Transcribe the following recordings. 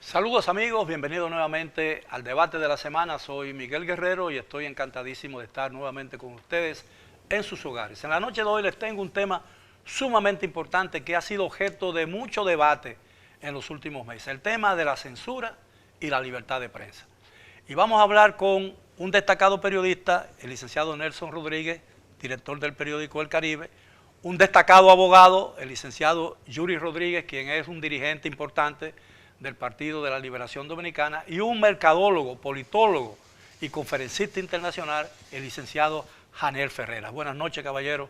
Saludos amigos, bienvenidos nuevamente al debate de la semana. Soy Miguel Guerrero y estoy encantadísimo de estar nuevamente con ustedes en sus hogares. En la noche de hoy les tengo un tema sumamente importante que ha sido objeto de mucho debate en los últimos meses. El tema de la censura y la libertad de prensa. Y vamos a hablar con un destacado periodista, el licenciado Nelson Rodríguez, director del periódico El Caribe, un destacado abogado, el licenciado Yuri Rodríguez, quien es un dirigente importante del Partido de la Liberación Dominicana, y un mercadólogo, politólogo y conferencista internacional, el licenciado Janel Ferreira. Buenas noches, caballero.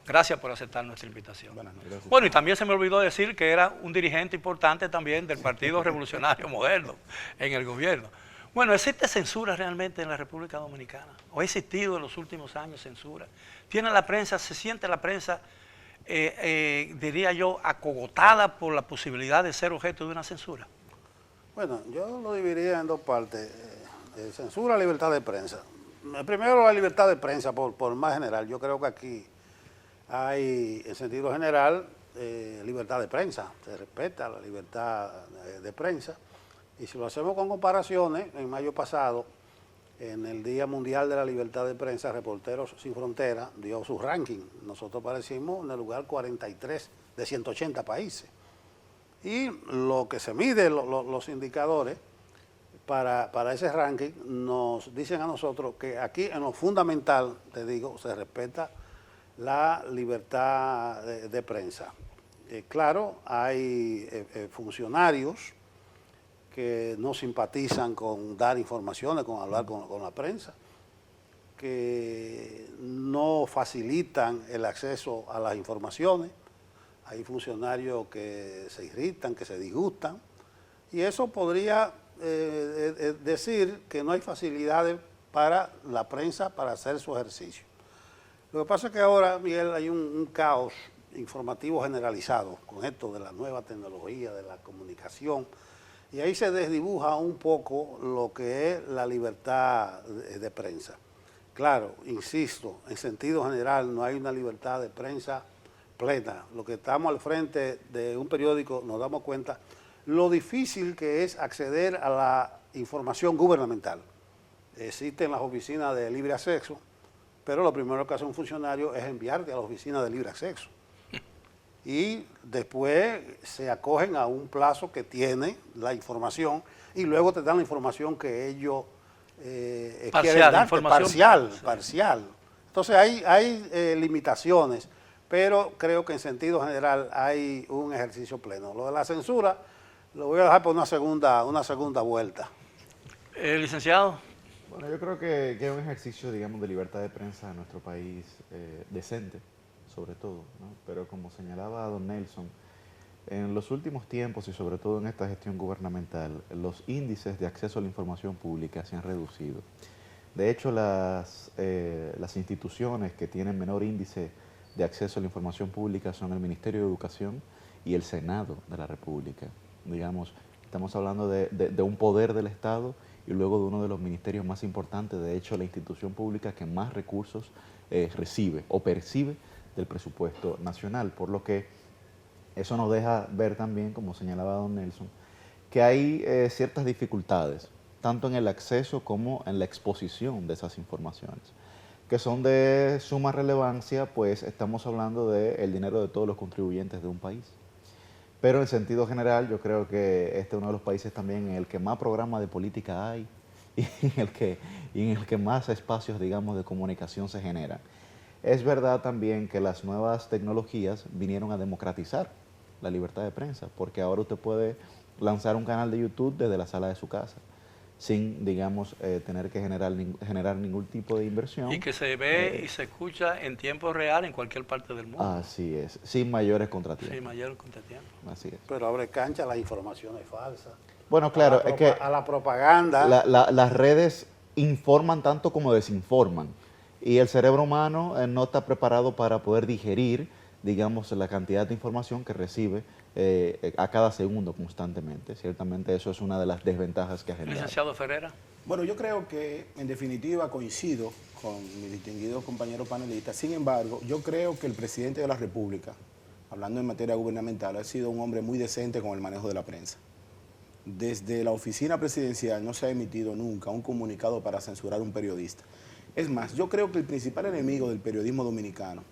Gracias por aceptar nuestra invitación. Buenas noches. Bueno, y también se me olvidó decir que era un dirigente importante también del Partido Revolucionario Moderno en el gobierno. Bueno, ¿existe censura realmente en la República Dominicana? ¿O ha existido en los últimos años censura? ¿Tiene la prensa, se siente la prensa, diría yo, acogotada por la posibilidad de ser objeto de una censura? Bueno, yo lo dividiría en dos partes, censura, libertad de prensa. Primero la libertad de prensa, por más general. Yo creo que aquí hay, en sentido general, libertad de prensa. Se respeta la libertad de prensa. Y si lo hacemos con comparaciones, en mayo pasado, en el Día Mundial de la Libertad de Prensa, Reporteros Sin Fronteras dio su ranking. Nosotros aparecimos en el lugar 43 de 180 países. Y lo que se mide, los indicadores para ese ranking, nos dicen a nosotros que aquí en lo fundamental, te digo, se respeta la libertad de prensa. Claro, hay funcionarios que no simpatizan con dar informaciones, con hablar con la prensa, que no facilitan el acceso a las informaciones. Hay funcionarios que se irritan, que se disgustan, y eso podría decir que no hay facilidades para la prensa para hacer su ejercicio. Lo que pasa es que ahora, Miguel, hay un caos informativo generalizado con esto de la nueva tecnología, de la comunicación, y ahí se desdibuja un poco lo que es la libertad de prensa. Claro, insisto, en sentido general no hay una libertad de prensa plena. Lo que estamos al frente de un periódico nos damos cuenta lo difícil que es acceder a la información gubernamental. Existen las oficinas de libre acceso, pero lo primero que hace un funcionario es enviarte a la oficina de libre acceso. Y después se acogen a un plazo que tiene la información y luego te dan la información que ellos quieren darte, parcial. Entonces hay limitaciones, pero creo que en sentido general hay un ejercicio pleno. Lo de la censura lo voy a dejar por una segunda vuelta. Licenciado. Bueno, yo creo que es un ejercicio, digamos, de libertad de prensa en nuestro país decente, sobre todo, ¿no? Pero como señalaba don Nelson, en los últimos tiempos y sobre todo en esta gestión gubernamental, los índices de acceso a la información pública se han reducido. De hecho, las instituciones que tienen menor índice de acceso a la información pública son el Ministerio de Educación y el Senado de la República. Digamos, estamos hablando de un poder del Estado y luego de uno de los ministerios más importantes, de hecho la institución pública que más recursos recibe o percibe del presupuesto nacional, por lo que eso nos deja ver también, como señalaba don Nelson, que hay ciertas dificultades, tanto en el acceso como en la exposición de esas informaciones, que son de suma relevancia, pues estamos hablando del dinero de todos los contribuyentes de un país. Pero en sentido general, yo creo que este es uno de los países también en el que más programas de política hay y en el que más espacios, digamos, de comunicación se generan. Es verdad también que las nuevas tecnologías vinieron a democratizar la libertad de prensa, porque ahora usted puede lanzar un canal de YouTube desde la sala de su casa, sin, digamos, tener que generar ningún tipo de inversión. Y que se ve y se escucha en tiempo real en cualquier parte del mundo. Así es, sin mayores contratiempos. Sin mayor contratiempo. Así es. Pero abre cancha a las informaciones falsas. Bueno, claro, es que a la propaganda. Las redes informan tanto como desinforman. Y el cerebro humano no está preparado para poder digerir, digamos, la cantidad de información que recibe a cada segundo constantemente. Ciertamente eso es una de las desventajas que ha generado. Licenciado Ferreira. Bueno, yo creo que en definitiva coincido con mi distinguido compañero panelista. Sin embargo, yo creo que el presidente de la República, hablando en materia gubernamental, ha sido un hombre muy decente con el manejo de la prensa. desde la oficina presidencial no se ha emitido nunca un comunicado para censurar a un periodista. Es más, yo creo que el principal enemigo del periodismo dominicano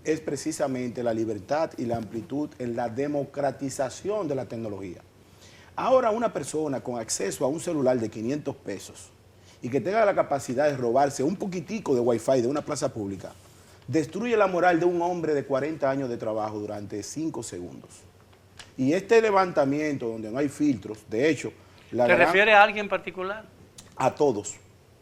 es precisamente la libertad y la amplitud en la democratización de la tecnología. Ahora una persona con acceso a un celular de 500 pesos y que tenga la capacidad de robarse un poquitico de wifi de una plaza pública, destruye la moral de un hombre de 40 años de trabajo durante 5 segundos. Y este levantamiento donde no hay filtros, de hecho... ¿Te refieres a alguien en particular? A todos,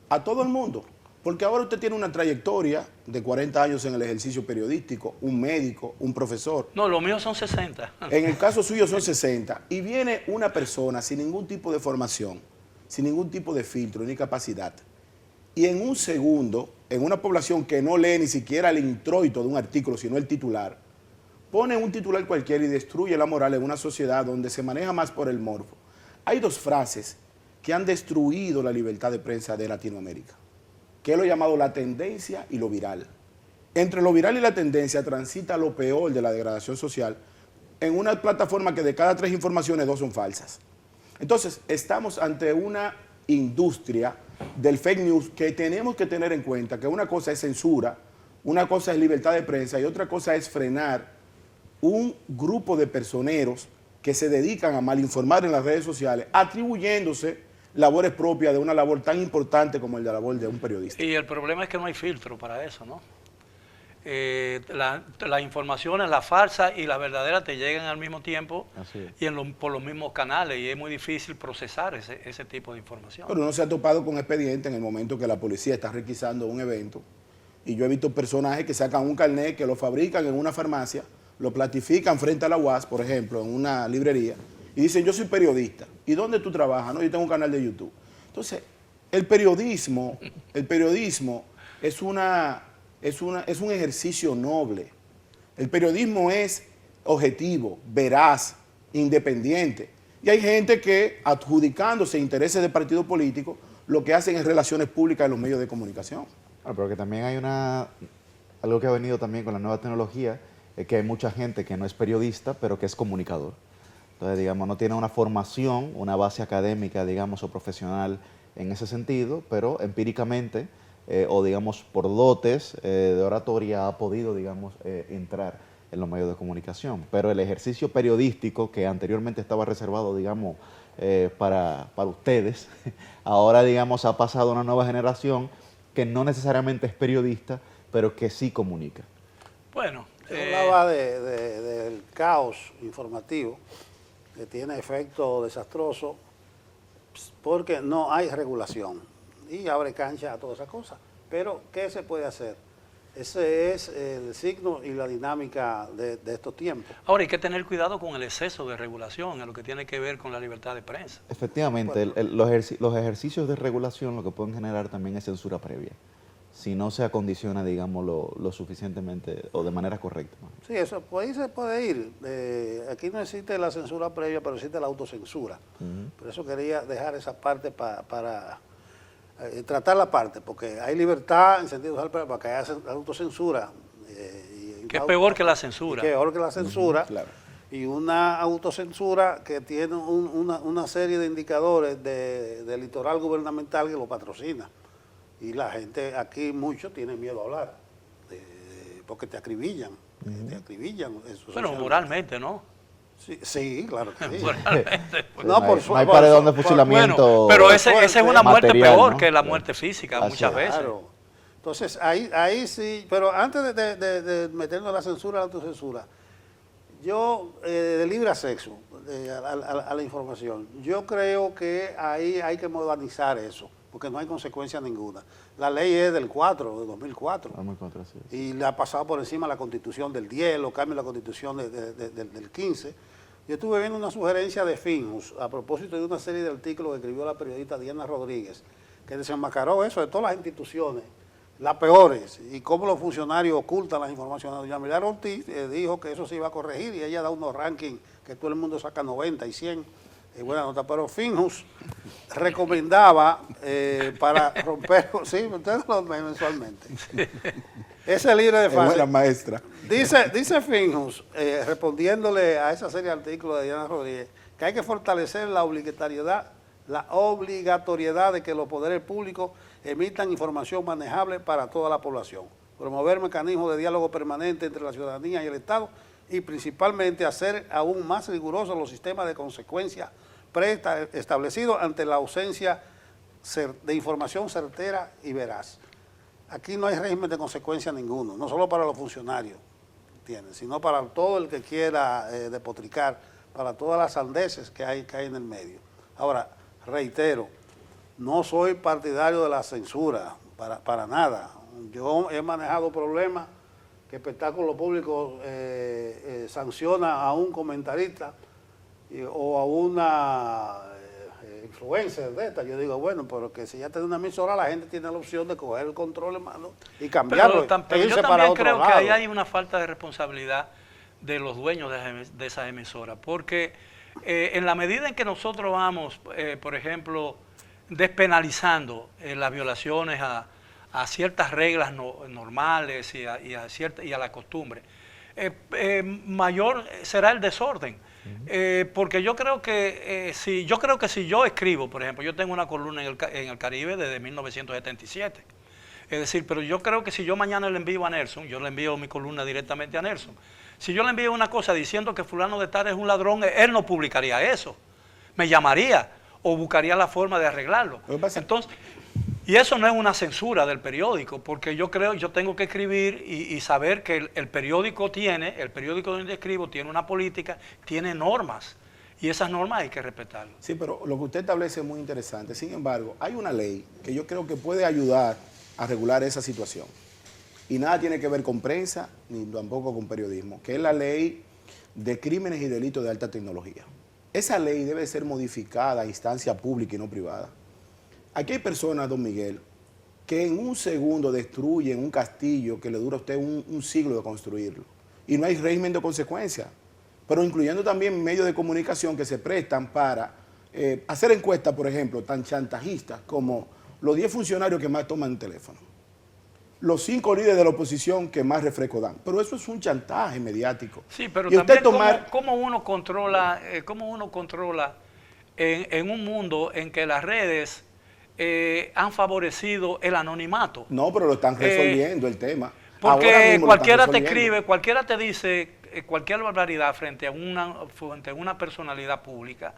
a todo el mundo. Porque ahora usted tiene una trayectoria de 40 años en el ejercicio periodístico, un médico, un profesor. No, los míos son 60. En el caso suyo son 60. Y viene una persona sin ningún tipo de formación, sin ningún tipo de filtro ni capacidad. Y en un segundo, en una población que no lee ni siquiera el introito de un artículo, sino el titular, pone un titular cualquiera y destruye la moral en una sociedad donde se maneja más por el morbo. Hay dos frases que han destruido la libertad de prensa de Latinoamérica, que es lo llamado la tendencia y lo viral. Entre lo viral y la tendencia transita lo peor de la degradación social en una plataforma que de cada 3 informaciones 2 son falsas. Entonces, estamos ante una industria del fake news que tenemos que tener en cuenta que una cosa es censura, una cosa es libertad de prensa y otra cosa es frenar un grupo de personeros que se dedican a malinformar en las redes sociales, atribuyéndose labores propias de una labor tan importante como la labor de un periodista. Y el problema es que no hay filtro para eso, ¿no? Las informaciones, las falsas y las verdaderas te llegan al mismo tiempo y por los mismos canales y es muy difícil procesar ese tipo de información. Pero uno se ha topado con expedientes en el momento que la policía está requisando un evento y yo he visto personajes que sacan un carnet, que lo fabrican en una farmacia, lo platifican frente a la UAS, por ejemplo, en una librería, y dicen, yo soy periodista. ¿Y dónde tú trabajas? No, yo tengo un canal de YouTube. Entonces, el periodismo es un ejercicio noble. El periodismo es objetivo, veraz, independiente. Y hay gente que, adjudicándose intereses de partido político, lo que hacen es relaciones públicas en los medios de comunicación. Bueno, pero que también hay algo que ha venido también con la nueva tecnología, es que hay mucha gente que no es periodista, pero que es comunicador. Entonces, digamos, no tiene una formación, una base académica, digamos, o profesional en ese sentido, pero empíricamente, o digamos, por dotes de oratoria, ha podido, digamos, entrar en los medios de comunicación. Pero el ejercicio periodístico, que anteriormente estaba reservado, digamos, para ustedes, ahora, digamos, ha pasado a una nueva generación que no necesariamente es periodista, pero que sí comunica. Bueno, hablaba del caos informativo que tiene efecto desastroso porque no hay regulación y abre cancha a todas esas cosas. Pero, ¿qué se puede hacer? Ese es el signo y la dinámica de estos tiempos. Ahora hay que tener cuidado con el exceso de regulación en lo que tiene que ver con la libertad de prensa. Efectivamente, los ejercicios de regulación lo que pueden generar también es censura previa, si no se acondiciona, digamos, lo suficientemente o de manera correcta. Sí, eso pues ahí se puede ir. Aquí no existe la censura previa, pero existe la autocensura. Por eso quería dejar esa parte para tratar la parte, porque hay libertad en sentido general para que haya autocensura. Que es peor que la censura. Que es peor que la censura. Claro. Y una autocensura que tiene una serie de indicadores del litoral gubernamental que lo patrocina. Y la gente aquí mucho tiene miedo a hablar, porque te acribillan, Bueno, moralmente, ¿no? Sí, claro que sí. Moralmente. Pues no hay paredón de fusilamiento. Bueno, pero esa es una muerte material, peor, ¿no? que la muerte física muchas veces. Claro. Entonces, ahí sí, pero antes de meternos a la censura, a la autocensura, yo, de libre acceso a la información, yo creo que ahí hay que modernizar eso, porque no hay consecuencia ninguna. La ley es del 2004. 2004, sí. Y le ha pasado por encima la Constitución del 10, lo cambia la Constitución del 15. Yo estuve viendo una sugerencia de Finjus a propósito de una serie de artículos que escribió la periodista Diana Rodríguez, que desenmascaró eso de todas las instituciones, las peores, y cómo los funcionarios ocultan las informaciones. Doña Milagro Ortiz dijo que eso se iba a corregir y ella da unos rankings que todo el mundo saca 90 y 100. Buena nota, pero Finjus recomendaba para romper, sí, ustedes lo ven mensualmente. Ese libre de fase. Buena maestra. Dice Finjus, respondiéndole a esa serie de artículos de Diana Rodríguez, que hay que fortalecer la obligatoriedad de que los poderes públicos emitan información manejable para toda la población, promover mecanismos de diálogo permanente entre la ciudadanía y el Estado y principalmente hacer aún más rigurosos los sistemas de consecuencias preestablecidos ante la ausencia de información certera y veraz. Aquí no hay régimen de consecuencia ninguno, no solo para los funcionarios, ¿entiendes?, sino para todo el que quiera despotricar, para todas las sandeces que hay en el medio. Ahora, reitero, no soy partidario de la censura, para nada. Yo he manejado problemas que Espectáculo Público sanciona a un comentarista o a una influencer de esta. Yo digo, bueno, pero que si ya tiene una emisora, la gente tiene la opción de coger el control en mano y cambiarlo. Pero yo también creo que ahí hay una falta de responsabilidad de los dueños de esas emisoras, porque en la medida en que nosotros vamos, por ejemplo, despenalizando las violaciones a ciertas reglas normales y a la costumbre, mayor será el desorden. Porque yo creo que si yo escribo, por ejemplo, yo tengo una columna en el Caribe desde 1977. Es decir, pero yo creo que si yo mañana le envío a Nelson, yo le envío mi columna directamente a Nelson. Si yo le envío una cosa diciendo que fulano de tal es un ladrón, él no publicaría eso. Me llamaría o buscaría la forma de arreglarlo. Entonces, y eso no es una censura del periódico, porque yo tengo que escribir y saber que el periódico donde escribo tiene una política, tiene normas, y esas normas hay que respetarlas. Sí, pero lo que usted establece es muy interesante. Sin embargo, hay una ley que yo creo que puede ayudar a regular esa situación. Y nada tiene que ver con prensa, ni tampoco con periodismo, que es la ley de crímenes y delitos de alta tecnología. Esa ley debe ser modificada a instancia pública y no privada. Aquí hay personas, don Miguel, que en un segundo destruyen un castillo que le dura a usted un siglo de construirlo. Y no hay régimen de consecuencia. Pero incluyendo también medios de comunicación que se prestan para hacer encuestas, por ejemplo, tan chantajistas como los 10 funcionarios que más toman el teléfono, los 5 líderes de la oposición que más refresco dan. Pero eso es un chantaje mediático. Sí, pero y también tomar... ¿cómo uno controla en un mundo en que las redes han favorecido el anonimato? No, pero lo están resolviendo el tema. Porque cualquiera te escribe, cualquiera te dice cualquier barbaridad frente a una personalidad pública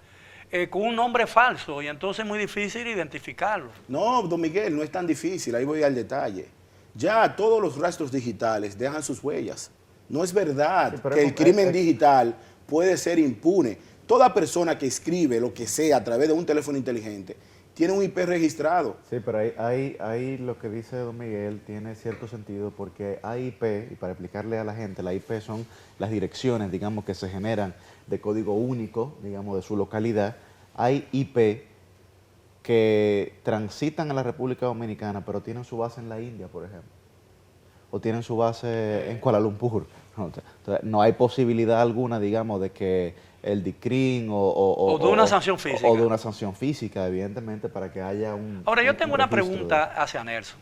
con un nombre falso, y entonces es muy difícil identificarlo. No, don Miguel, no es tan difícil, ahí voy al detalle. Ya todos los rastros digitales dejan sus huellas. No es verdad que el crimen digital puede ser impune. Toda persona que escribe lo que sea a través de un teléfono inteligente tiene un IP registrado. Sí, pero ahí lo que dice don Miguel tiene cierto sentido, porque hay IP, y para explicarle a la gente, la IP son las direcciones, digamos, que se generan de código único, digamos, de su localidad. Hay IP que transitan a la República Dominicana, pero tienen su base en la India, por ejemplo, o tienen su base en Kuala Lumpur. Entonces, no hay posibilidad alguna, digamos, de que el DICRIN o de una sanción física. O de una sanción física, evidentemente, para que haya un... Ahora, yo tengo una pregunta hacia Nelson.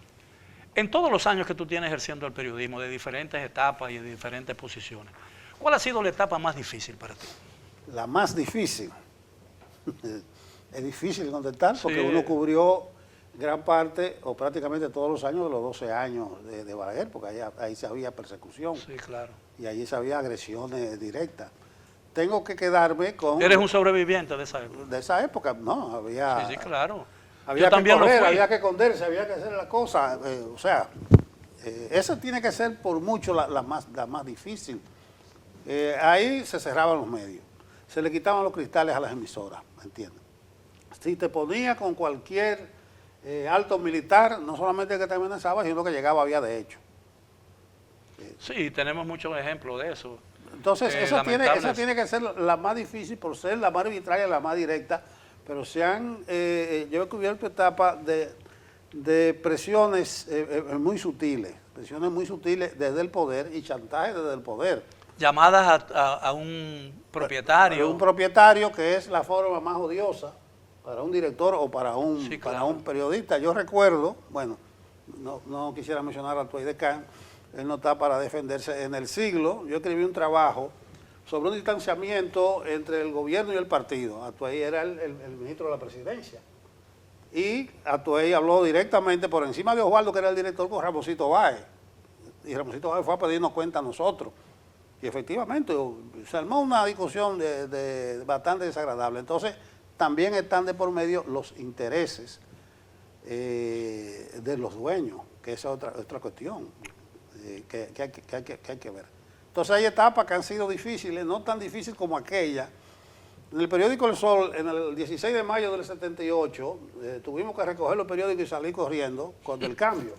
En todos los años que tú tienes ejerciendo el periodismo, de diferentes etapas y de diferentes posiciones, ¿cuál ha sido la etapa más difícil para ti? La más difícil. Es difícil contestar porque uno cubrió gran parte o prácticamente todos los años de los 12 años de Balaguer, porque ahí se había persecución. Sí, claro. Y allí se había agresiones directas. Tengo que quedarme con... ¿Eres un sobreviviente de esa época? De esa época, no, había... Sí, claro. Había que correr, había que esconderse, había que hacer la cosa. O sea, esa tiene que ser por mucho la más difícil. Ahí se cerraban los medios, se le quitaban los cristales a las emisoras, ¿me entiendes? Si te ponía con cualquier alto militar, no solamente que te amenazaba, sino que llegaba a vía de hecho. Sí, tenemos muchos ejemplos de eso. Entonces, esa tiene que ser la más difícil por ser la más arbitraria, la más directa, pero yo he cubierto etapas de presiones muy sutiles desde el poder y chantaje desde el poder. Llamadas a un propietario. Un propietario, que es la forma más odiosa para un director o para un periodista. Yo recuerdo, bueno, no quisiera mencionar a Tuey de Can, él no está para defenderse. En El Siglo, yo escribí un trabajo sobre un distanciamiento entre el gobierno y el partido. Atuey era el ministro de la presidencia. Y Atuey habló directamente por encima de Osvaldo, que era el director, con Ramoncito Báez. Y Ramoncito Báez fue a pedirnos cuenta a nosotros. Y efectivamente se armó una discusión bastante desagradable. Entonces, también están de por medio los intereses de los dueños, que esa es otra cuestión que hay que ver. Entonces hay etapas que han sido difíciles, no tan difíciles como aquella. En el periódico El Sol, en el 16 de mayo del 78, tuvimos que recoger los periódicos y salir corriendo con el cambio,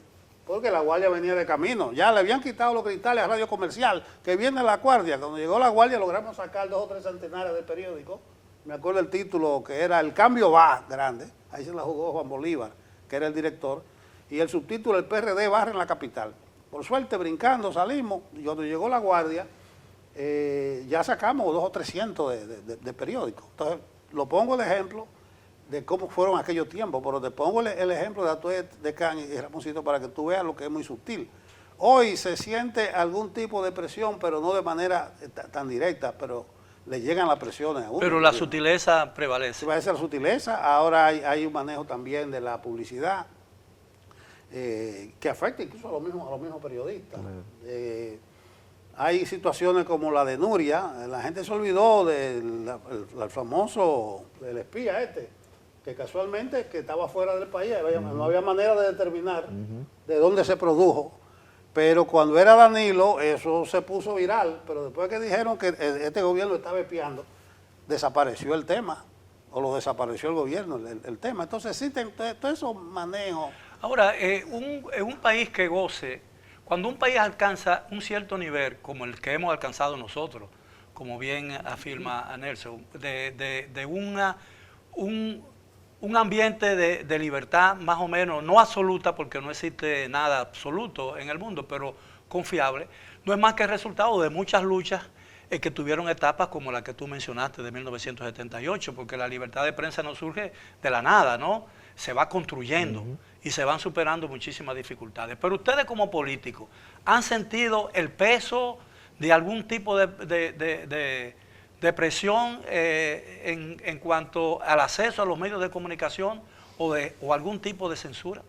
porque la guardia venía de camino. Ya le habían quitado los cristales a Radio Comercial, que viene la guardia. Cuando llegó la guardia logramos sacar 2 o 3 centenares del periódico. Me acuerdo el título, que era El Cambio va, grande. Ahí se la jugó Juan Bolívar, que era el director. Y el subtítulo, El PRD barre en la capital. Por suerte, brincando, salimos. Y cuando llegó la guardia, ya sacamos 200 o 300 de periódicos. Entonces, lo pongo de ejemplo de cómo fueron aquellos tiempos, pero te pongo el ejemplo de Atuey, de Can y Ramoncito para que tú veas lo que es muy sutil. Hoy se siente algún tipo de presión, pero no de manera tan directa, pero le llegan las presiones a uno. Pero la sutileza prevalece. Prevalece la sutileza. Ahora hay un manejo también de la publicidad que afecta incluso a los mismos periodistas. Hay situaciones como la de Nuria. La gente se olvidó del famoso, del espía que casualmente que estaba fuera del país. No había manera de determinar de dónde se produjo. Pero cuando era Danilo, eso se puso viral. Pero después que dijeron que este gobierno estaba espiando, desapareció el tema. O lo desapareció el gobierno, el tema. Entonces existen todos esos manejos. Ahora, en un país que goce, cuando un país alcanza un cierto nivel, como el que hemos alcanzado nosotros, como bien afirma Nelson, de un ambiente de libertad más o menos, no absoluta, porque no existe nada absoluto en el mundo, pero confiable, no es más que el resultado de muchas luchas que tuvieron etapas como la que tú mencionaste de 1978, porque la libertad de prensa no surge de la nada, ¿no? Se va construyendo y se van superando muchísimas dificultades. Pero ustedes como políticos, ¿han sentido el peso de algún tipo de presión en cuanto al acceso a los medios de comunicación o algún tipo de censura?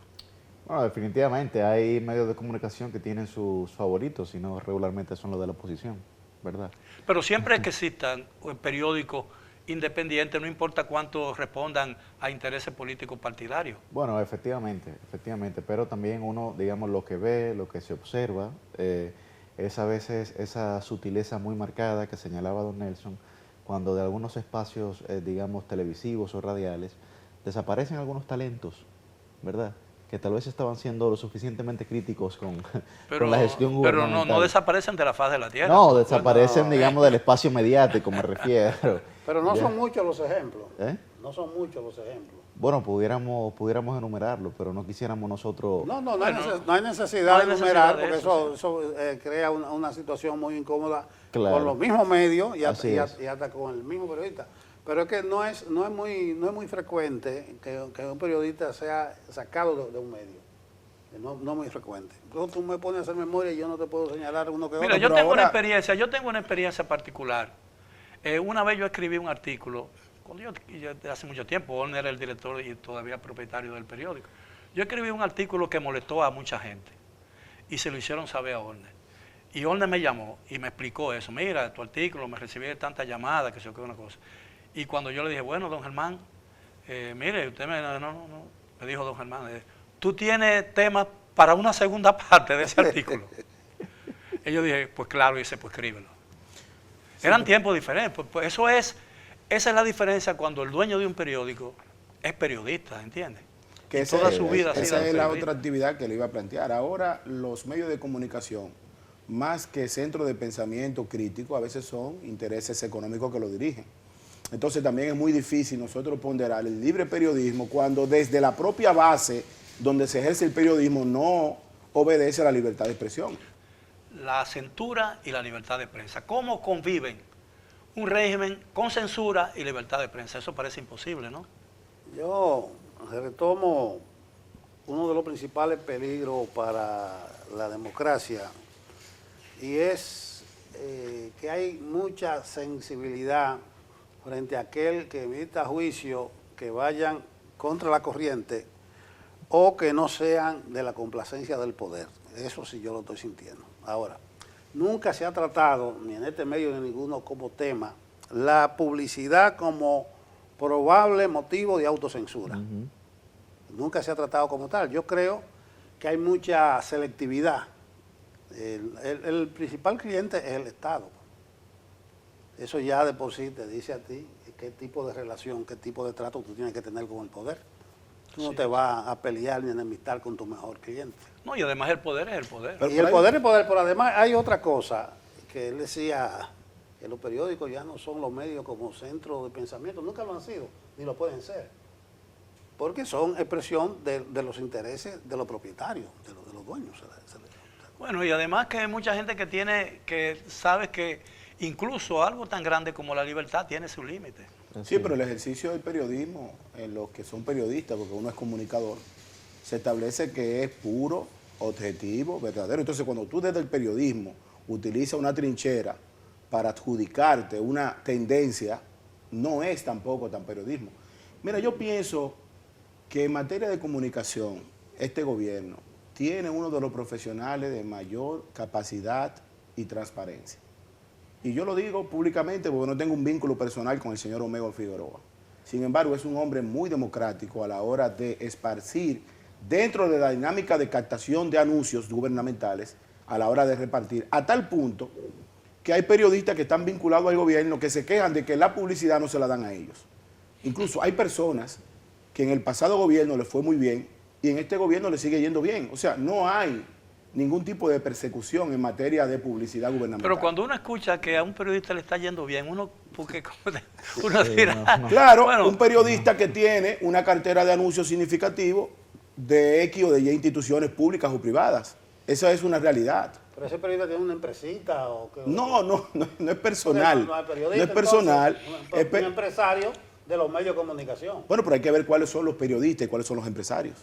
Bueno, definitivamente hay medios de comunicación que tienen sus favoritos, y no regularmente son los de la oposición, ¿verdad? Pero siempre que existan periódicos independientes, no importa cuánto respondan a intereses políticos partidarios. Bueno, efectivamente, pero también uno, digamos, lo que ve, lo que se observa, es a veces esa sutileza muy marcada que señalaba don Nelson, cuando de algunos espacios, digamos, televisivos o radiales, desaparecen algunos talentos, ¿verdad?, que tal vez estaban siendo lo suficientemente críticos con la gestión gubernamental. Pero no desaparecen de la faz de la tierra. No, desaparecen, digamos, del espacio mediático, me refiero. Pero no son muchos los ejemplos. No son muchos los ejemplos. Bueno, pudiéramos enumerarlo, pero no quisiéramos nosotros... No hay necesidad de enumerar, porque eso crea una situación muy incómoda con los mismos medios y hasta con el mismo periodista. Pero es que no es muy frecuente que un periodista sea sacado de un medio. No es muy frecuente. Entonces tú me pones a hacer memoria y yo no te puedo señalar uno que otro. Mira, yo tengo una experiencia particular. Una vez yo escribí un artículo, hace mucho tiempo, Orne era el director y todavía propietario del periódico. Yo escribí un artículo que molestó a mucha gente y se lo hicieron saber a Orne. Y Orne me llamó y me explicó eso. Mira, tu artículo, me recibí tantas llamadas, que sé yo, una cosa. Y cuando yo le dije, bueno, don Germán, mire, usted me dijo don Germán, tú tienes temas para una segunda parte de ese artículo. Y yo dije, pues claro, y dice, pues escríbelo. Sí, eran tiempos diferentes. Pues esa es la diferencia cuando el dueño de un periódico es periodista, ¿entiendes? Que toda su vida esa es la otra actividad que le iba a plantear. Ahora los medios de comunicación, más que centro de pensamiento crítico, a veces son intereses económicos que lo dirigen. Entonces también es muy difícil nosotros ponderar el libre periodismo cuando desde la propia base donde se ejerce el periodismo no obedece a la libertad de expresión. La censura y la libertad de prensa. ¿Cómo conviven un régimen con censura y libertad de prensa? Eso parece imposible, ¿no? Yo retomo uno de los principales peligros para la democracia y es que hay mucha sensibilidad frente a aquel que emita juicio que vayan contra la corriente o que no sean de la complacencia del poder. Eso sí yo lo estoy sintiendo. Ahora, nunca se ha tratado, ni en este medio ni en ninguno, como tema, la publicidad como probable motivo de autocensura. Nunca se ha tratado como tal. Yo creo que hay mucha selectividad. El principal cliente es el Estado. Eso ya de por sí te dice a ti qué tipo de relación, qué tipo de trato tú tienes que tener con el poder. Tú no te vas a pelear ni a enemistar con tu mejor cliente. No, y además el poder es el poder. Y el poder es el poder, pero además hay otra cosa que él decía, que los periódicos ya no son los medios como centro de pensamiento, nunca lo han sido, ni lo pueden ser, porque son expresión de los intereses de los propietarios, de los dueños. Bueno, y además que hay mucha gente que sabe que incluso algo tan grande como la libertad tiene su límite. Sí, pero el ejercicio del periodismo, en los que son periodistas, porque uno es comunicador, se establece que es puro, objetivo, verdadero. Entonces, cuando tú desde el periodismo utilizas una trinchera para adjudicarte una tendencia, no es tampoco tan periodismo. Mira, yo pienso que en materia de comunicación, este gobierno tiene uno de los profesionales de mayor capacidad y transparencia. Y yo lo digo públicamente porque no tengo un vínculo personal con el señor Omero Figueroa. Sin embargo, es un hombre muy democrático a la hora de esparcir dentro de la dinámica de captación de anuncios gubernamentales a la hora de repartir, a tal punto que hay periodistas que están vinculados al gobierno que se quejan de que la publicidad no se la dan a ellos. Incluso hay personas que en el pasado gobierno les fue muy bien y en este gobierno les sigue yendo bien. O sea, no hay ningún tipo de persecución en materia de publicidad gubernamental. Pero cuando uno escucha que a un periodista le está yendo bien, uno dirá... Claro, bueno, un periodista que tiene una cartera de anuncios significativo de X o de Y instituciones públicas o privadas. Esa es una realidad. ¿Pero ese periodista tiene una empresita? O qué? No es personal. No es periodista, no es personal. Entonces, un empresario de los medios de comunicación. Bueno, pero hay que ver cuáles son los periodistas y cuáles son los empresarios.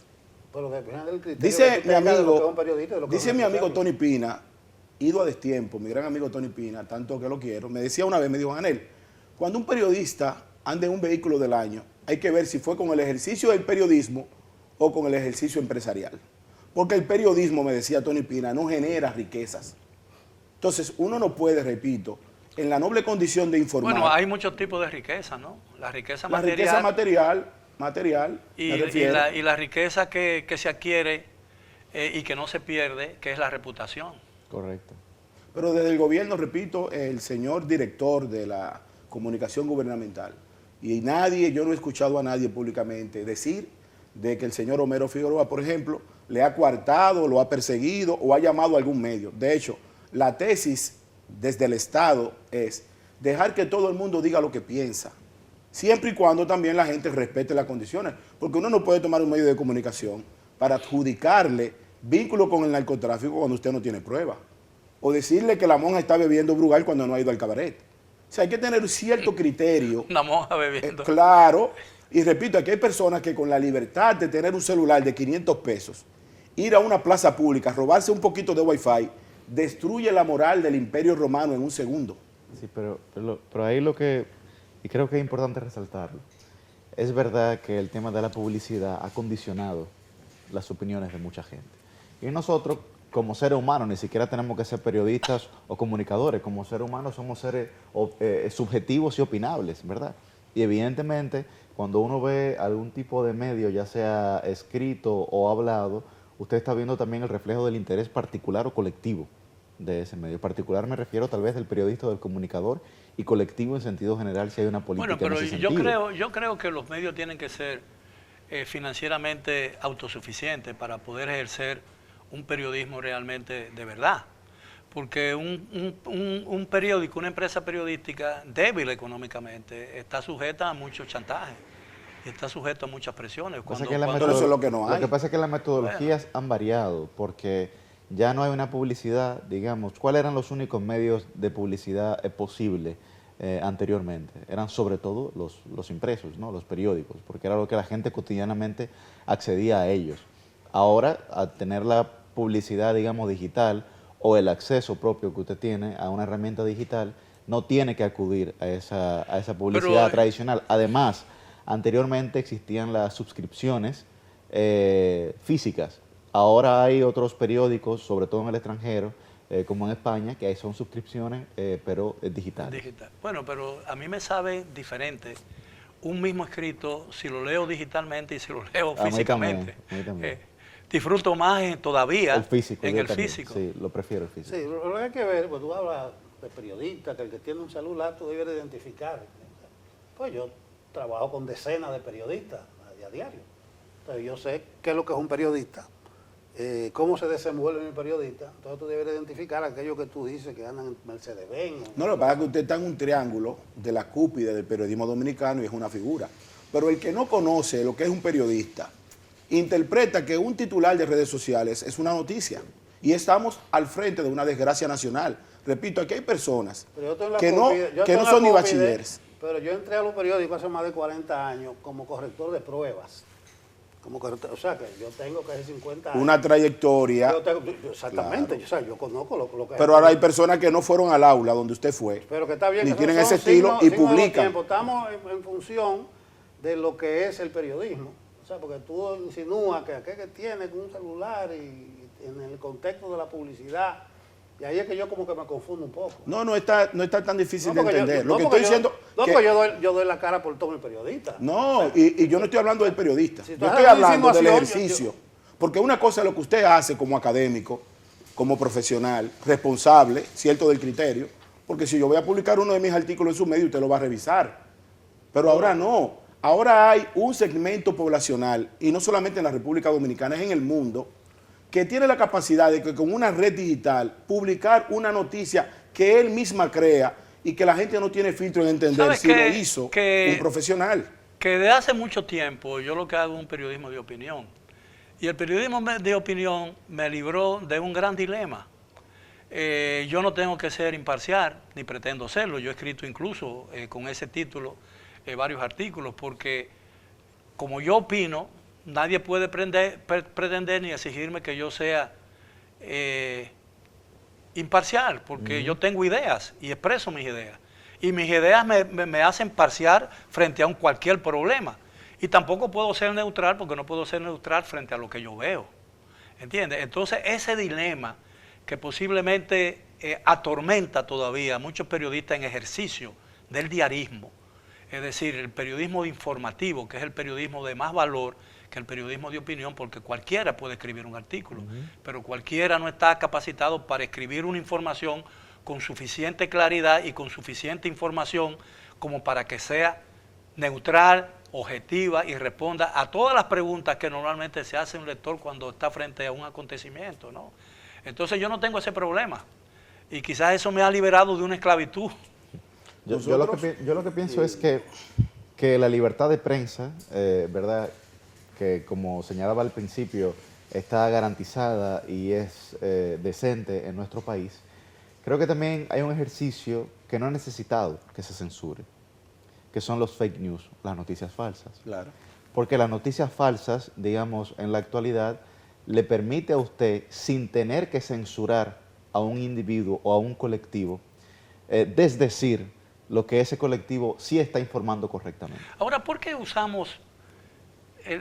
Pero depende del criterio Dice que tú mi tengas de lo que es amigo, un periodista y de lo que es dice un mi amigo empresario. Tony Pina, ido a destiempo, mi gran amigo Tony Pina, tanto que lo quiero, me decía una vez, me dijo, Anel, cuando un periodista ande en un vehículo del año, hay que ver si fue con el ejercicio del periodismo o con el ejercicio empresarial. Porque el periodismo, me decía Tony Pina, no genera riquezas. Entonces, uno no puede, repito, en la noble condición de informar. Bueno, hay muchos tipos de riqueza, ¿no? La riqueza la material. riqueza material, y la riqueza que se adquiere y que no se pierde, que es la reputación. Correcto. Pero desde el gobierno, repito, el señor director de la comunicación gubernamental, y yo no he escuchado a nadie públicamente decir de que el señor Omero Figueroa, por ejemplo, le ha coartado, lo ha perseguido o ha llamado a algún medio. De hecho, la tesis desde el Estado es dejar que todo el mundo diga lo que piensa, siempre y cuando también la gente respete las condiciones, porque uno no puede tomar un medio de comunicación para adjudicarle vínculo con el narcotráfico cuando usted no tiene prueba, o decirle que la monja está bebiendo Brugal cuando no ha ido al cabaret. O sea, hay que tener cierto criterio. Una monja bebiendo. Claro, y repito, aquí hay personas que con la libertad de tener un celular de 500 pesos, ir a una plaza pública, robarse un poquito de wifi, destruye la moral del imperio romano en un segundo. Sí, pero ahí lo que, y creo que es importante resaltarlo, es verdad que el tema de la publicidad ha condicionado las opiniones de mucha gente. Y nosotros, como seres humanos, ni siquiera tenemos que ser periodistas o comunicadores, como seres humanos somos seres subjetivos y opinables, ¿verdad? Y evidentemente, cuando uno ve algún tipo de medio, ya sea escrito o hablado, usted está viendo también el reflejo del interés particular o colectivo de ese medio. Particular me refiero tal vez del periodista o del comunicador, y colectivo en sentido general si hay una política bueno, pero en ese sentido. yo creo que los medios tienen que ser financieramente autosuficientes para poder ejercer un periodismo realmente de verdad. Porque un periódico, una empresa periodística débil económicamente está sujeta a muchos chantajes, está sujeto a muchas presiones. Lo que pasa es que las metodologías han variado, porque ya no hay una publicidad, digamos. ¿Cuáles eran los únicos medios de publicidad posibles anteriormente? Eran sobre todo los impresos, ¿no? Los periódicos, porque era lo que la gente cotidianamente accedía a ellos. Ahora, al tener la publicidad, digamos, digital o el acceso propio que usted tiene a una herramienta digital, no tiene que acudir a esa publicidad tradicional. Además, anteriormente existían las suscripciones físicas. Ahora hay otros periódicos, sobre todo en el extranjero, como en España, que ahí son suscripciones, pero digitales. Digital. Bueno, pero a mí me sabe diferente un mismo escrito si lo leo digitalmente y si lo leo físicamente. A mí también. Disfruto más todavía el físico, en el también. físico. Sí, lo prefiero el físico. Sí, lo que hay que ver, pues tú hablas de periodista, que el que tiene un celular tú debes de identificar. Pues yo trabajo con decenas de periodistas a diario. Entonces yo sé qué es lo que es un periodista, cómo se desenvuelve un periodista. Entonces tú debes de identificar a aquellos que tú dices que andan en Mercedes-Benz. No, lo que pasa es que usted está en un triángulo de la cúpide del periodismo dominicano y es una figura. Pero el que no conoce lo que es un periodista, interpreta que un titular de redes sociales es una noticia. Y estamos al frente de una desgracia nacional. Repito, aquí hay personas que no son ni bachilleres. Pero yo entré a los periódicos hace más de 40 años como corrector de pruebas. O sea, que yo tengo casi 50 años. Una trayectoria. Exactamente, claro. O sea, yo conozco lo que... Pero ahora hay personas que no fueron al aula donde usted fue. Pero que está bien. Ni que tienen ese estilo y publican. Estamos en función de lo que es el periodismo. O sea, porque tú insinúas que aquel que tiene un celular y en el contexto de la publicidad, y ahí es que yo como que me confundo un poco. No está tan difícil de entender. Lo que estoy diciendo... yo doy la cara por todo el periodista. No, o sea, y yo no estoy hablando del periodista. Si yo estoy hablando del ejercicio. Porque una cosa es lo que usted hace como académico, como profesional, responsable, cierto del criterio, porque si yo voy a publicar uno de mis artículos en su medio, usted lo va a revisar. Pero ahora no. Ahora hay un segmento poblacional, y no solamente en la República Dominicana, es en el mundo, que tiene la capacidad de que con una red digital publicar una noticia que él misma crea y que la gente no tiene filtro en entender si lo hizo un profesional. Que de hace mucho tiempo yo lo que hago es un periodismo de opinión. Y el periodismo de opinión me libró de un gran dilema. Yo no tengo que ser imparcial, ni pretendo serlo. Yo he escrito incluso con ese título varios artículos, porque como yo opino, nadie puede pretender ni exigirme que yo sea imparcial, porque yo tengo ideas y expreso mis ideas. Y mis ideas me hacen parcial frente a cualquier problema. Y tampoco puedo ser neutral, porque no puedo ser neutral frente a lo que yo veo. ¿Entiendes? Entonces, ese dilema que posiblemente atormenta todavía a muchos periodistas en ejercicio del diarismo, es decir, el periodismo informativo, que es el periodismo de más valor que el periodismo de opinión, porque cualquiera puede escribir un artículo, pero cualquiera no está capacitado para escribir una información con suficiente claridad y con suficiente información como para que sea neutral, objetiva y responda a todas las preguntas que normalmente se hace un lector cuando está frente a un acontecimiento, ¿no? Entonces yo no tengo ese problema y quizás eso me ha liberado de una esclavitud. Yo lo que pienso es que la libertad de prensa, ¿verdad?, que como señalaba al principio, está garantizada y es decente en nuestro país. Creo que también hay un ejercicio que no ha necesitado que se censure, que son los fake news, las noticias falsas. Claro. Porque las noticias falsas, digamos, en la actualidad, le permite a usted, sin tener que censurar a un individuo o a un colectivo, desdecir lo que ese colectivo sí está informando correctamente. Ahora, ¿por qué usamos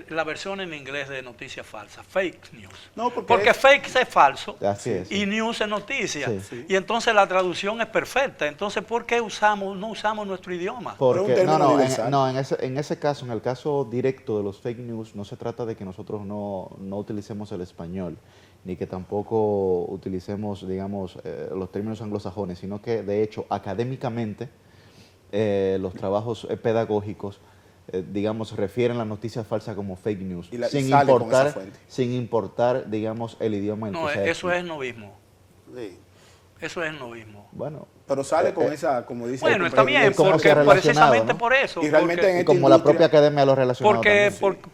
la versión en inglés de noticias falsas? Fake news. No, porque fake es falso. Así es, y news es noticia. Sí. Y entonces la traducción es perfecta. Entonces, ¿por qué no usamos nuestro idioma? Porque, en ese caso, en el caso directo de los fake news, no se trata de que nosotros no utilicemos el español, ni que tampoco utilicemos, digamos, los términos anglosajones, sino que, de hecho, académicamente, los trabajos pedagógicos, digamos, refieren la noticia falsa como fake news, sin importar, digamos, el idioma en el que sea eso es novismo. Sí. Eso es novismo. Bueno, pero sale con esa, como dice... Bueno, está bien, porque precisamente, ¿no?, por eso. Y realmente como la propia academia lo relaciona.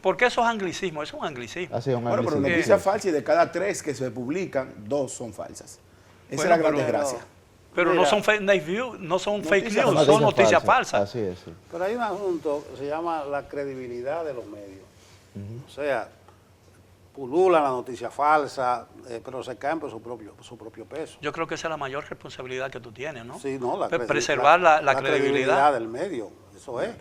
Porque eso es anglicismo, eso es un anglicismo. Así es un bueno, anglicismo. pero noticias falsas, y de cada 3 que se publican, 2 son falsas. Esa es la gran desgracia. Pero no son fake news, son noticias falsas. Así es, sí. Pero hay un asunto que se llama la credibilidad de los medios. O sea, pululan la noticia falsa, pero se caen por su propio peso. Yo creo que esa es la mayor responsabilidad que tú tienes, ¿no? Sí, no, Preservar la credibilidad del medio, eso es.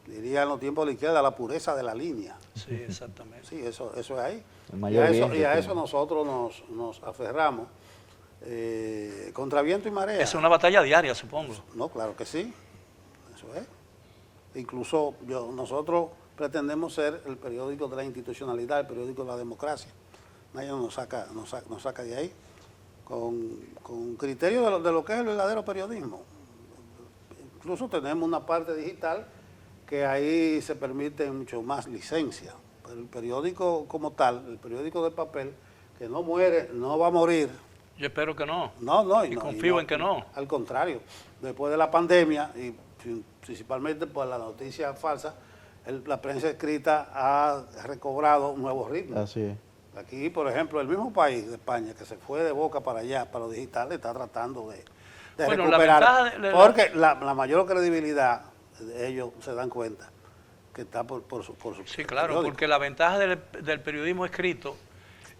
Diría en los tiempos de la izquierda, la pureza de la línea. Sí, exactamente. Sí, eso es ahí. El mayor Y a eso nosotros nos aferramos contra viento y marea. Es una batalla diaria, supongo. No, claro que sí, eso es. Incluso nosotros pretendemos ser el periódico de la institucionalidad, el periódico de la democracia. Nadie nos saca de ahí, con criterio de lo que es el verdadero periodismo. Incluso tenemos una parte digital que ahí se permite mucho más licencia. Pero el periódico como tal, el periódico de papel, que no muere, no va a morir. Yo espero que no. Y confío en que no. Al contrario, después de la pandemia, y principalmente por la noticia falsa, la prensa escrita ha recobrado un nuevo ritmo. Así es. Aquí, por ejemplo, el mismo país de España, que se fue de boca para allá, para lo digital, está tratando de recuperar. Porque la mayor credibilidad, ellos se dan cuenta que está por su Sí, claro, periódico. porque la ventaja del periodismo escrito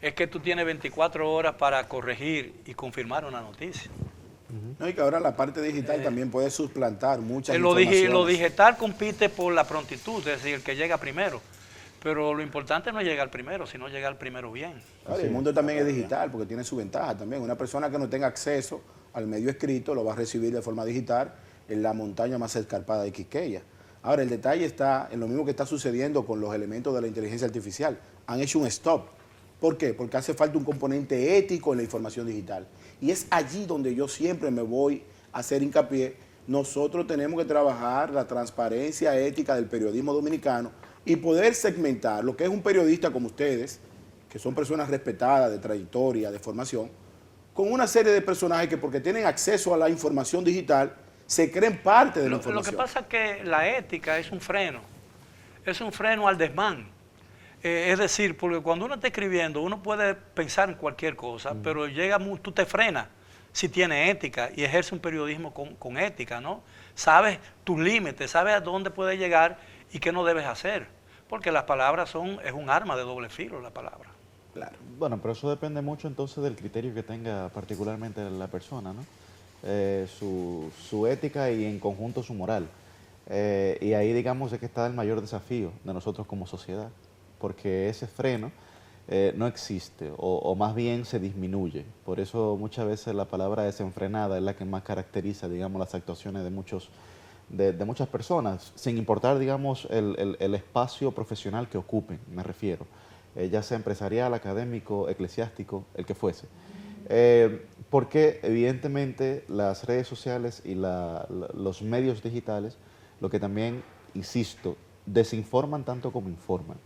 es que tú tienes 24 horas para corregir y confirmar una noticia. No, y que ahora la parte digital también puede suplantar muchas Lo informaciones. digital compite por la prontitud, es decir, el que llega primero. Pero lo importante no es llegar primero, sino llegar primero bien. Ahora, el mundo también es digital porque tiene su ventaja también. Una persona que no tenga acceso al medio escrito lo va a recibir de forma digital en la montaña más escarpada de Quisqueya. Ahora, el detalle está en lo mismo que está sucediendo con los elementos de la inteligencia artificial. Han hecho un stop. ¿Por qué? Porque hace falta un componente ético en la información digital. Y es allí donde yo siempre me voy a hacer hincapié. Nosotros tenemos que trabajar la transparencia ética del periodismo dominicano y poder segmentar lo que es un periodista como ustedes, que son personas respetadas, de trayectoria, de formación, con una serie de personajes que porque tienen acceso a la información digital, se creen parte de la información. Lo que pasa es que la ética es un freno al desmán. Es decir, porque cuando uno está escribiendo, uno puede pensar en cualquier cosa, pero tú te frenas si tienes ética y ejerce un periodismo con ética, ¿no? Sabes tus límites, sabes a dónde puedes llegar y qué no debes hacer, porque las palabras es un arma de doble filo, la palabra. Claro. Bueno, pero eso depende mucho entonces del criterio que tenga particularmente la persona, ¿no? Su ética y en conjunto su moral. Y ahí digamos es que está el mayor desafío de nosotros como sociedad, porque ese freno no existe o más bien se disminuye. Por eso muchas veces la palabra desenfrenada es la que más caracteriza, digamos, las actuaciones de muchas personas, sin importar, digamos, el espacio profesional que ocupen, me refiero, ya sea empresarial, académico, eclesiástico, el que fuese. Porque evidentemente las redes sociales y los medios digitales, lo que también, insisto, desinforman tanto como informan.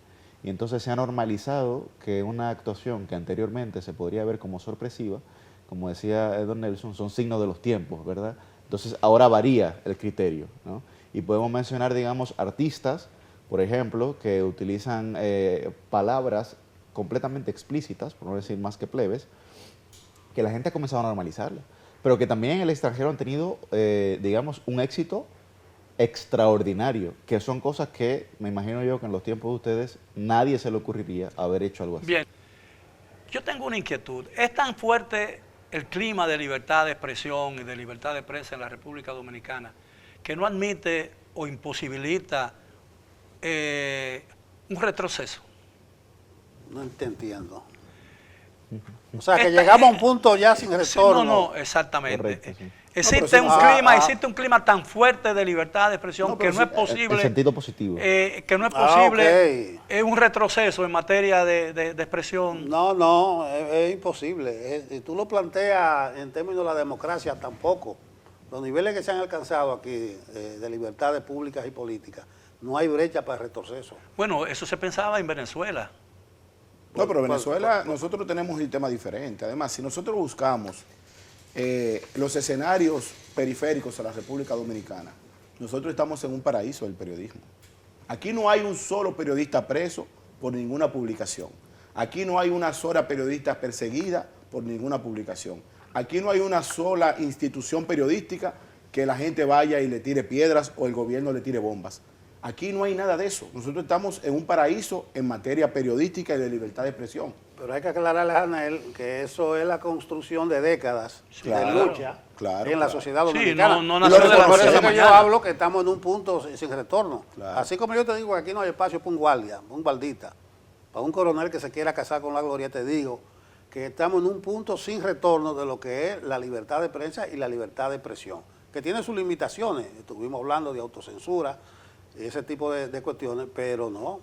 Y entonces se ha normalizado que una actuación que anteriormente se podría ver como sorpresiva, como decía don Nelson, son signos de los tiempos, ¿verdad? Entonces ahora varía el criterio, ¿no? Y podemos mencionar, digamos, artistas, por ejemplo, que utilizan palabras completamente explícitas, por no decir más que plebes, que la gente ha comenzado a normalizarla, pero que también en el extranjero han tenido, digamos, un éxito extraordinario, que son cosas que me imagino yo que en los tiempos de ustedes nadie se le ocurriría haber hecho algo así. Bien, yo tengo una inquietud. ¿Es tan fuerte el clima de libertad de expresión y de libertad de prensa en la República Dominicana que no admite o imposibilita un retroceso? No te entiendo. O sea, que llegamos a un punto ya sin retorno. No, exactamente. Correcto, sí. Existe un clima tan fuerte de libertad de expresión que no es posible. En sentido positivo. Que no es posible Okay. un retroceso en materia de expresión. No, es imposible. Si tú lo planteas en términos de la democracia, tampoco. Los niveles que se han alcanzado aquí de libertades públicas y políticas, no hay brecha para retroceso. Bueno, eso se pensaba en Venezuela. No, pero Venezuela, nosotros tenemos un sistema diferente. Además, si nosotros buscamos los escenarios periféricos a la República Dominicana, nosotros estamos en un paraíso del periodismo. Aquí no hay un solo periodista preso por ninguna publicación. Aquí no hay una sola periodista perseguida por ninguna publicación. Aquí no hay una sola institución periodística que la gente vaya y le tire piedras o el gobierno le tire bombas. Aquí no hay nada de eso. Nosotros estamos en un paraíso en materia periodística y de libertad de expresión. Pero hay que aclararle a Janel que eso es la construcción de décadas Claro, de lucha claro, en la claro. sociedad Sí, dominicana. no Y nació por de la eso noche a la que yo mañana. hablo que estamos en un punto sin retorno. Claro. Así como yo te digo que aquí no hay espacio para un guardia, un baldita, para un coronel que se quiera casar con la gloria, te digo que estamos en un punto sin retorno de lo que es la libertad de prensa y la libertad de expresión, que tiene sus limitaciones. Estuvimos hablando de autocensura y ese tipo de cuestiones, pero no.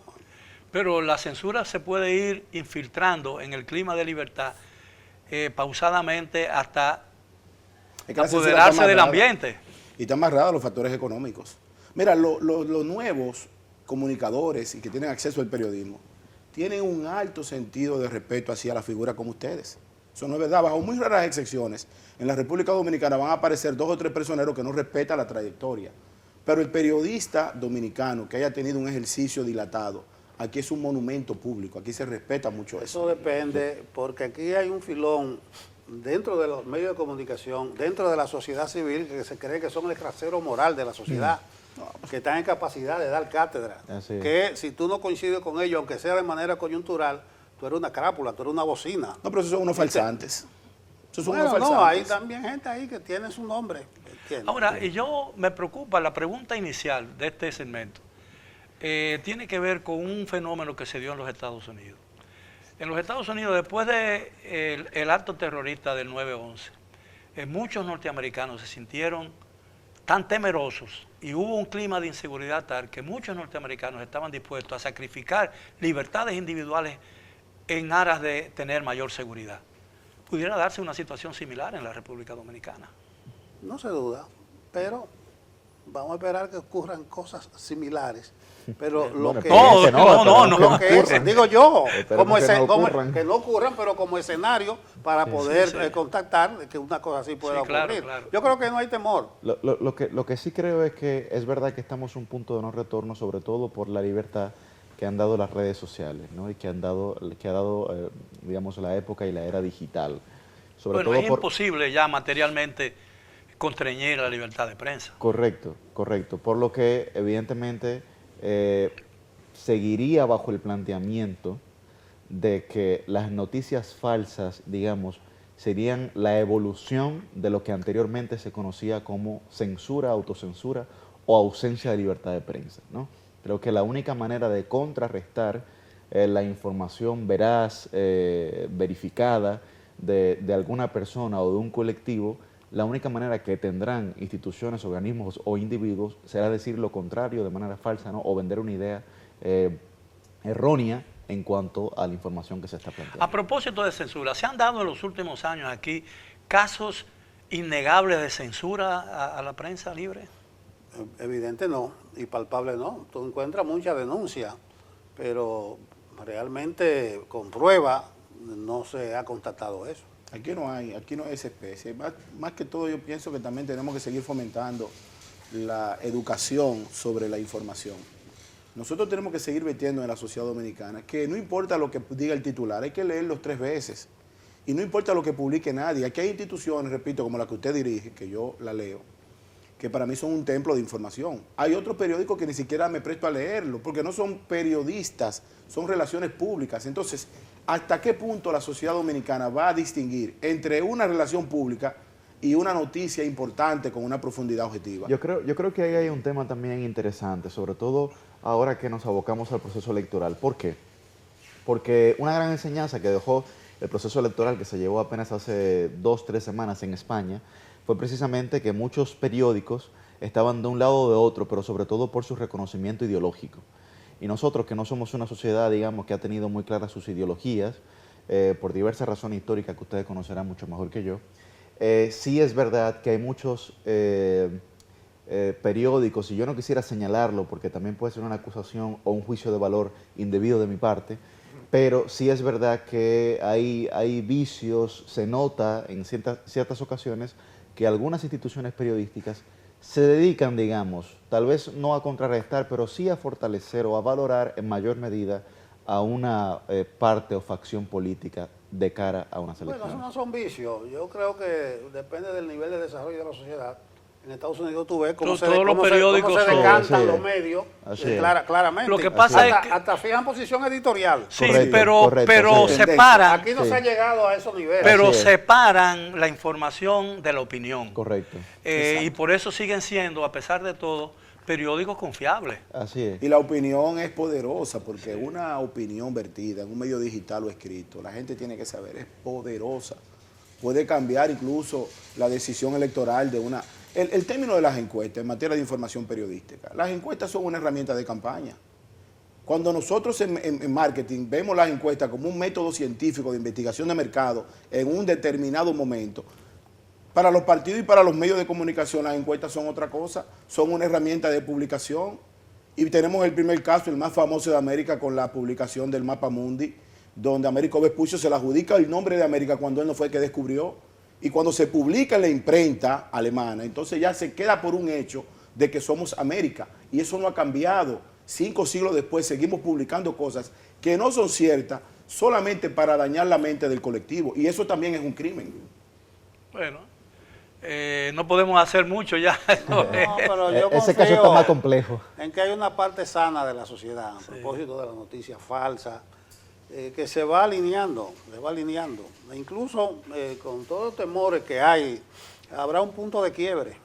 Pero la censura se puede ir infiltrando en el clima de libertad pausadamente hasta Es que la censura apoderarse está del amarrada. ambiente. Y están amarrados los factores económicos. Mira, los nuevos comunicadores y que tienen acceso al periodismo tienen un alto sentido de respeto hacia la figura como ustedes. Eso no es verdad. Bajo muy raras excepciones, en la República Dominicana van a aparecer 2 o 3 personeros que no respetan la trayectoria. Pero el periodista dominicano que haya tenido un ejercicio dilatado, aquí es un monumento público, aquí se respeta mucho eso. Eso depende, porque aquí hay un filón dentro de los medios de comunicación, dentro de la sociedad civil, que se cree que son el trasero moral de la sociedad, que están en capacidad de dar cátedra. Así es. Que si tú no coincides con ellos, aunque sea de manera coyuntural, tú eres una crápula, tú eres una bocina. No, pero esos son unos falsantes. Esos son Bueno, unos no, hay falsantes. también gente ahí que tiene su nombre. ¿Entiendes? Ahora, y yo me preocupa, la pregunta inicial de este segmento tiene que ver con un fenómeno que se dio en los Estados Unidos. En los Estados Unidos, después de el acto terrorista del 9/11, muchos norteamericanos se sintieron tan temerosos y hubo un clima de inseguridad tal que muchos norteamericanos estaban dispuestos a sacrificar libertades individuales en aras de tener mayor seguridad. Pudiera darse una situación similar en la República Dominicana. No se duda, pero vamos a esperar que ocurran cosas similares. Pero lo Bueno, que no, es, no, lo que es, digo yo, Esperemos que no ocurran, pero como escenario para poder contactar que una cosa así pueda Sí, claro, ocurrir. claro. Yo creo que no hay temor. Lo que sí creo es que es verdad que estamos en un punto de no retorno, sobre todo por la libertad que han dado las redes sociales, ¿no? Y que ha dado, digamos, la época y la era digital. Sobre Bueno, todo es imposible ya materialmente constreñir la libertad de prensa. Correcto, correcto. Por lo que, evidentemente, seguiría bajo el planteamiento de que las noticias falsas, digamos, serían la evolución de lo que anteriormente se conocía como censura, autocensura o ausencia de libertad de prensa, ¿no? Creo que la única manera de contrarrestar la información veraz, verificada de alguna persona o de un colectivo, la única manera que tendrán instituciones, organismos o individuos será decir lo contrario de manera falsa, ¿no? O vender una idea errónea en cuanto a la información que se está planteando. A propósito de censura, ¿se han dado en los últimos años aquí casos innegables de censura a la prensa libre? Evidente no, y palpable no. Tú encuentras muchas denuncias, pero realmente con prueba no se ha constatado eso. Aquí no hay esa especie. Más que todo yo pienso que también tenemos que seguir fomentando la educación sobre la información. Nosotros tenemos que seguir metiendo en la sociedad dominicana que no importa lo que diga el titular, hay que leerlo 3 veces. Y no importa lo que publique nadie. Aquí hay instituciones, repito, como la que usted dirige, que yo la leo, que para mí son un templo de información. Hay otros periódicos que ni siquiera me presto a leerlo, porque no son periodistas, son relaciones públicas. Entonces, ¿hasta qué punto la sociedad dominicana va a distinguir entre una relación pública y una noticia importante con una profundidad objetiva? Yo creo que ahí hay un tema también interesante, sobre todo ahora que nos abocamos al proceso electoral. ¿Por qué? Porque una gran enseñanza que dejó el proceso electoral que se llevó apenas hace 2 o 3 semanas en España fue precisamente que muchos periódicos estaban de un lado o de otro, pero sobre todo por su reconocimiento ideológico. Y nosotros, que no somos una sociedad, digamos, que ha tenido muy claras sus ideologías, por diversas razones históricas que ustedes conocerán mucho mejor que yo, sí es verdad que hay muchos periódicos, y yo no quisiera señalarlo porque también puede ser una acusación o un juicio de valor indebido de mi parte, pero sí es verdad que hay vicios, se nota en ciertas ocasiones que algunas instituciones periodísticas se dedican, digamos, tal vez no a contrarrestar, pero sí a fortalecer o a valorar en mayor medida a una parte o facción política de cara a unas elecciones. Bueno, eso no son vicios. Yo creo que depende del nivel de desarrollo de la sociedad En Estados Unidos tú ves cómo Todos los periódicos cómo se son- decantan Así es. los medios Así es. claramente. Lo que pasa es que- hasta fijan posición editorial. Sí, Correcto, pero correcto, sí. separan, Aquí no Sí. se ha llegado a esos niveles. pero Así es. separan la información de la opinión. Correcto. Y por eso siguen siendo, a pesar de todo, periódicos confiables. Así es. Y la opinión es poderosa, porque una opinión vertida en un medio digital o escrito, la gente tiene que saber, es poderosa. Puede cambiar incluso la decisión electoral de una... El término de las encuestas en materia de información periodística. Las encuestas son una herramienta de campaña. Cuando nosotros en marketing vemos las encuestas como un método científico de investigación de mercado en un determinado momento, para los partidos y para los medios de comunicación las encuestas son otra cosa, son una herramienta de publicación. Y tenemos el primer caso, el más famoso de América, con la publicación del Mapa Mundi, donde Américo Vespucio se le adjudica el nombre de América cuando él no fue el que descubrió. Y cuando se publica en la imprenta alemana, entonces ya se queda por un hecho de que somos América. Y eso no ha cambiado. 5 siglos después seguimos publicando cosas que no son ciertas solamente para dañar la mente del colectivo. Y eso también es un crimen. Bueno, no podemos hacer mucho ya. No, pero yo Ese caso está confío más complejo. en que hay una parte sana de la sociedad, a propósito de la noticia falsa, que se va alineando, E incluso con todos los temores que hay, habrá un punto de quiebre.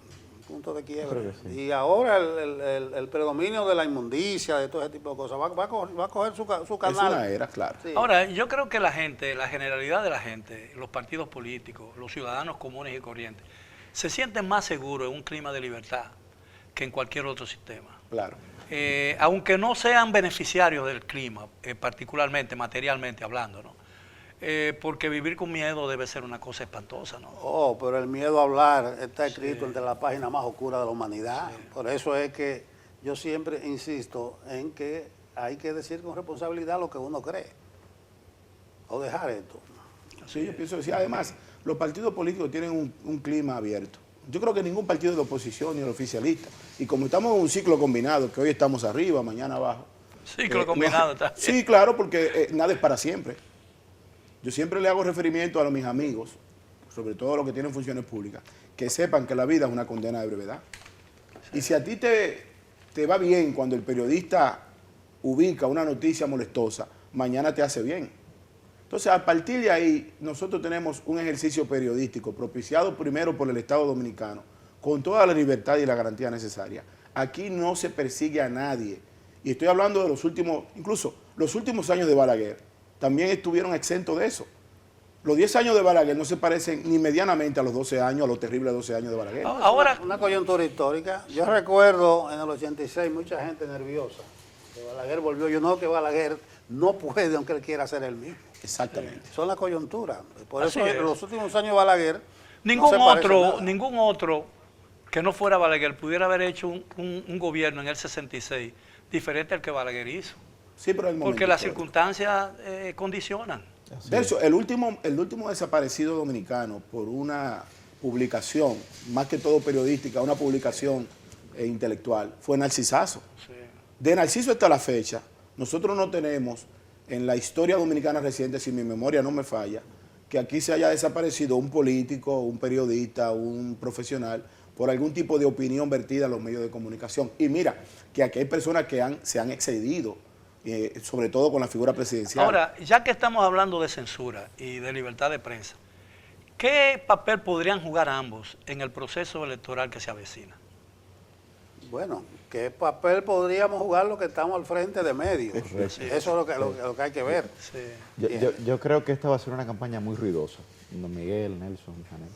Creo que sí. Y ahora el predominio de la inmundicia, de todo ese tipo de cosas, va a coger su Es canal. una era, claro. Sí. Ahora, yo creo que la gente, la generalidad de la gente, los partidos políticos, los ciudadanos comunes y corrientes, se sienten más seguros en un clima de libertad que en cualquier otro sistema. Claro. Aunque no sean beneficiarios del clima, particularmente, materialmente hablando, ¿no? Porque vivir con miedo debe ser una cosa espantosa, ¿no? Oh, pero el miedo a hablar está escrito entre la página más oscura de la humanidad. Por eso es que yo siempre insisto en que hay que decir con responsabilidad lo que uno cree. O dejar esto. Sí, yo pienso que sí. Además, los partidos políticos tienen un clima abierto. Yo creo que ningún partido de la oposición ni el oficialista. Y como estamos en un ciclo combinado, que hoy estamos arriba, mañana abajo. Ciclo combinado está bien. Sí, claro, porque nada es para siempre. Yo siempre le hago referimiento a mis amigos, sobre todo a los que tienen funciones públicas, que sepan que la vida es una condena de brevedad. Y si a ti te va bien cuando el periodista ubica una noticia molestosa, mañana te hace bien. Entonces, a partir de ahí, nosotros tenemos un ejercicio periodístico propiciado primero por el Estado Dominicano, con toda la libertad y la garantía necesaria. Aquí no se persigue a nadie. Y estoy hablando de los últimos, incluso los últimos años de Balaguer, también estuvieron exentos de eso. Los 10 años de Balaguer no se parecen ni medianamente a los 12 años, a los terribles 12 años de Balaguer. Ahora, Una coyuntura histórica. Yo recuerdo en el 86 mucha gente nerviosa. Que Balaguer volvió. Yo no, que Balaguer no puede, aunque él quiera ser el mismo. Exactamente. Son las coyunturas. Por Así eso es. en los últimos años de Balaguer ningún no se parece nada. ningún otro que no fuera Balaguer pudiera haber hecho un gobierno en el 66 diferente al que Balaguer hizo. Sí, pero el momento Porque las histórico. circunstancias condicionan. Así De es. hecho, el último desaparecido dominicano por una publicación, más que todo periodística, una publicación intelectual, fue Narcisazo. Sí. De Narciso hasta la fecha, nosotros no tenemos en la historia dominicana reciente, si mi memoria no me falla, que aquí se haya desaparecido un político, un periodista, un profesional, por algún tipo de opinión vertida en los medios de comunicación. Y mira, que aquí hay personas que se han excedido, sobre todo con la figura presidencial. Ahora, ya que estamos hablando de censura y de libertad de prensa, ¿qué papel podrían jugar ambos en el proceso electoral que se avecina? Bueno, ¿qué papel podríamos jugar los que estamos al frente de medios? Sí. Eso es lo que hay que ver. Sí. Yo creo que esta va a ser una campaña muy ruidosa. Don Miguel, Nelson, Janel.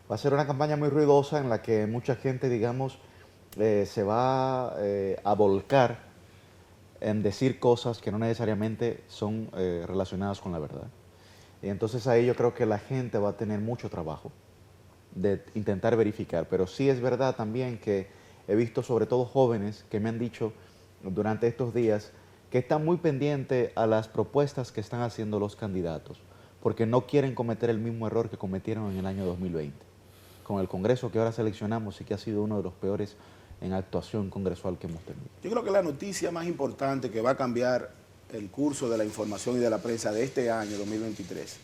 Va a ser una campaña muy ruidosa en la que mucha gente, digamos, se va a volcar en decir cosas que no necesariamente son relacionadas con la verdad. Y entonces ahí yo creo que la gente va a tener mucho trabajo de intentar verificar. Pero sí es verdad también que he visto sobre todo jóvenes que me han dicho durante estos días que están muy pendientes a las propuestas que están haciendo los candidatos, porque no quieren cometer el mismo error que cometieron en el año 2020, con el Congreso que ahora seleccionamos y que ha sido uno de los peores en actuación congresual que hemos tenido. Yo creo que la noticia más importante que va a cambiar el curso de la información y de la prensa de este año, 2023,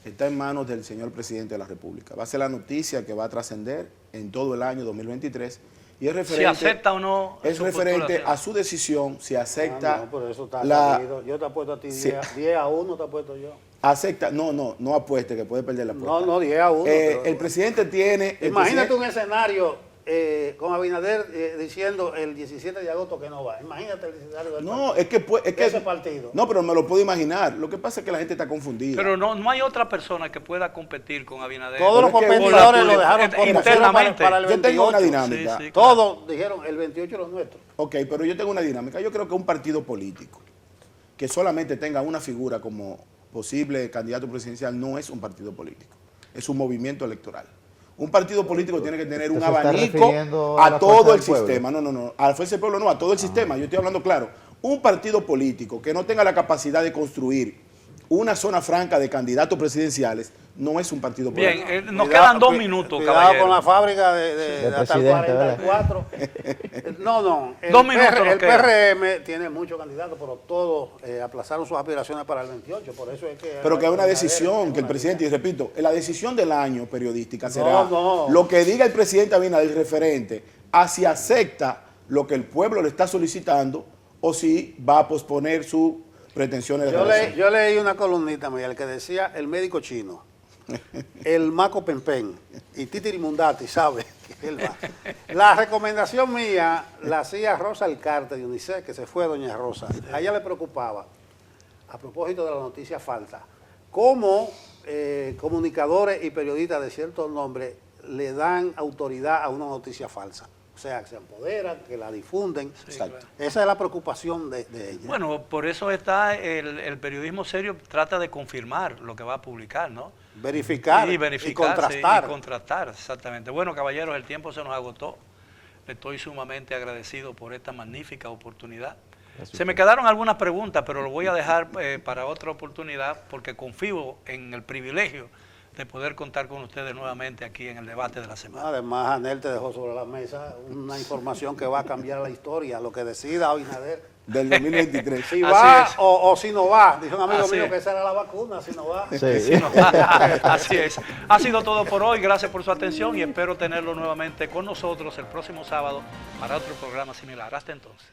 está en manos del señor presidente de la República. Va a ser la noticia que va a trascender en todo el año 2023 y es referente, si acepta o no. es referente postulación. a su decisión, si acepta No, por eso está la... salido. Yo te apuesto a ti Sí. 10-1, te apuesto yo. Acepta, no apueste, que puede perder la apuesta. No, 10-1. pero- el presidente tiene... el Imagínate presidente- un escenario con Abinader diciendo el 17 de agosto que no va. Imagínate el escenario del No, partido. es que Ese partido. No, pero me lo puedo imaginar. Lo que pasa es que la gente está confundida. Pero no hay otra persona que pueda competir con Abinader. Todos los Pero es que- competidores lo Por la- dejaron por internamente. para el yo 28. tengo una dinámica. Sí, sí. Todos dijeron el 28 los nuestros. Ok, pero yo tengo una dinámica. Yo creo que un partido político que solamente tenga una figura como posible candidato presidencial no es un partido político, es un movimiento electoral. Un partido político tiene que tener un ¿Usted se está abanico refiriendo a a la todo fuerza el del pueblo? sistema. No, a la fuerza del pueblo no, a todo el sistema. Yo estoy hablando claro. Un partido político que no tenga la capacidad de construir una zona franca de candidatos presidenciales no es un partido político. Bien, nos quedan 2 minutos, Cuidado caballero. con la fábrica de hasta el presidente, 44. No. El 2 minutos PR nos el quedan. PRM tiene muchos candidatos, pero todos aplazaron sus aspiraciones para el 28. Por eso es que. Pero que es una Abinader decisión tiene que el una presidente, y repito, la decisión del año periodística será No. lo que diga el presidente Abinader, el referente, a si acepta lo que el pueblo le está solicitando o si va a posponer sus pretensiones de reelección. Yo leí una columnita, Miguel, que decía el médico chino, el maco Pempen y Titirimundati, ¿sabe? Él va. La recomendación mía la hacía Rosa Alcarte de UNICEF, que se fue doña Rosa. A ella le preocupaba, a propósito de la noticia falsa, cómo comunicadores y periodistas de ciertos nombres le dan autoridad a una noticia falsa. O sea, que se empoderan, que la difunden. Exacto. Esa es la preocupación de ella. Bueno, por eso está el periodismo serio, trata de confirmar lo que va a publicar, ¿no? Verificar y contrastar. Sí, y contrastar, exactamente. Bueno, caballeros, el tiempo se nos agotó. Le estoy sumamente agradecido por esta magnífica oportunidad. Gracias. Se me quedaron algunas preguntas, pero lo voy a dejar para otra oportunidad porque confío en el privilegio de poder contar con ustedes nuevamente aquí en el debate de la semana. Además, Anel te dejó sobre la mesa una información que va a cambiar la historia, lo que decida Abinader. Del 2023. Si Así va es. o si no va. Dice un amigo Así mío es. que esa era la vacuna, si no va. Sí. Sí, no. Así es. Ha sido todo por hoy. Gracias por su atención y espero tenerlo nuevamente con nosotros el próximo sábado para otro programa similar. Hasta entonces.